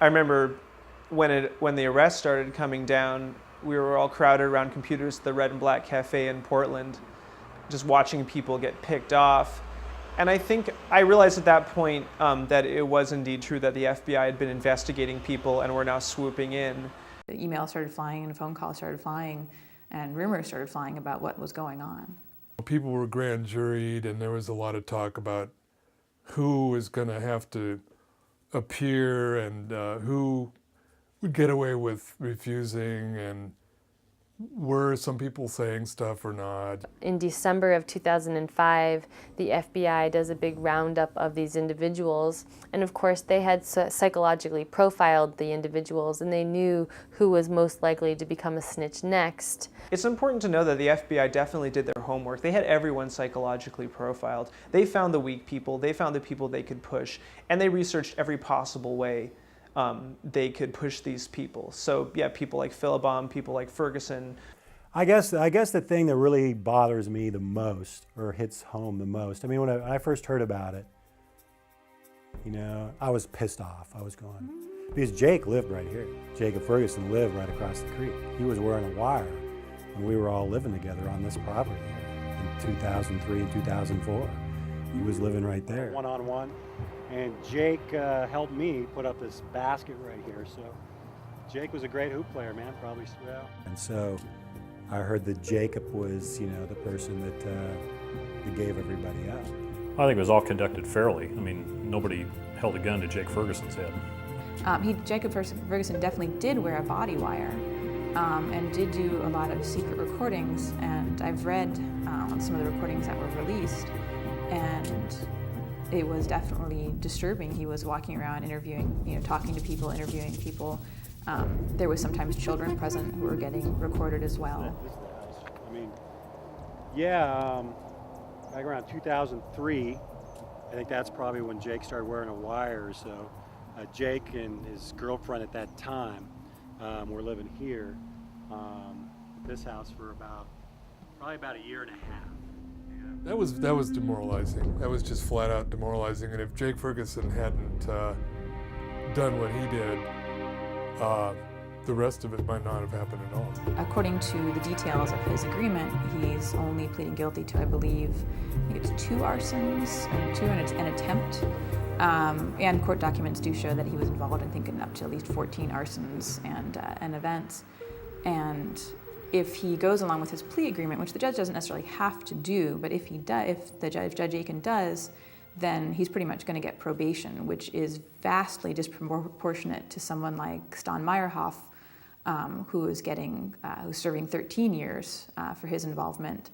I remember when the arrest started coming down, we were all crowded around computers at the Red and Black Cafe in Portland, just watching people get picked off. And I think I realized at that point that it was indeed true that the FBI had been investigating people and were now swooping in. The emails started flying and phone calls started flying and rumors started flying about what was going on. People were grand juried, and there was a lot of talk about who was going to have to appear and who would get away with refusing, and were some people saying stuff or not. In December of 2005, the FBI does a big roundup of these individuals, and of course they had psychologically profiled the individuals, and they knew who was most likely to become a snitch next. It's important to know that the FBI definitely did their homework. They had everyone psychologically profiled. They found the weak people, they found the people they could push, and they researched every possible way they could push these people. So yeah, people like Philibom, people like Ferguson. I guess the thing that really bothers me the most, or hits home the most, I mean, when I first heard about it, you know, I was pissed off. I was going, because Jake lived right here. Jacob Ferguson lived right across the creek. He was wearing a wire when we were all living together on this property in 2003 and 2004. He was living right there. One-on-one. And Jake helped me put up this basket right here. So Jake was a great hoop player, man, probably. Yeah. And so I heard that Jacob was, you know, the person that gave everybody up. I think it was all conducted fairly. I mean, nobody held a gun to Jake Ferguson's head. Jacob Ferguson definitely did wear a body wire and did do a lot of secret recordings. And I've read some of the recordings that were released, and it was definitely disturbing. He was walking around interviewing, you know, talking to people, interviewing people. There was sometimes children present who were getting recorded as well. This is the house. I mean, yeah, back around 2003, I think that's probably when Jake started wearing a wire. So Jake and his girlfriend at that time were living here at this house for probably about a year and a half. That was demoralizing. That was just flat out demoralizing. And if Jake Ferguson hadn't done what he did, the rest of it might not have happened at all. According to the details of his agreement, he's only pleading guilty to, I believe, it's 2 arsons and an attempt. And court documents do show that he was involved in thinking up to at least 14 arsons and events. And if he goes along with his plea agreement, which the judge doesn't necessarily have to do, but if Judge Aiken does, then he's pretty much going to get probation, which is vastly disproportionate to someone like Stan Meyerhoff, who's serving 13 years for his involvement.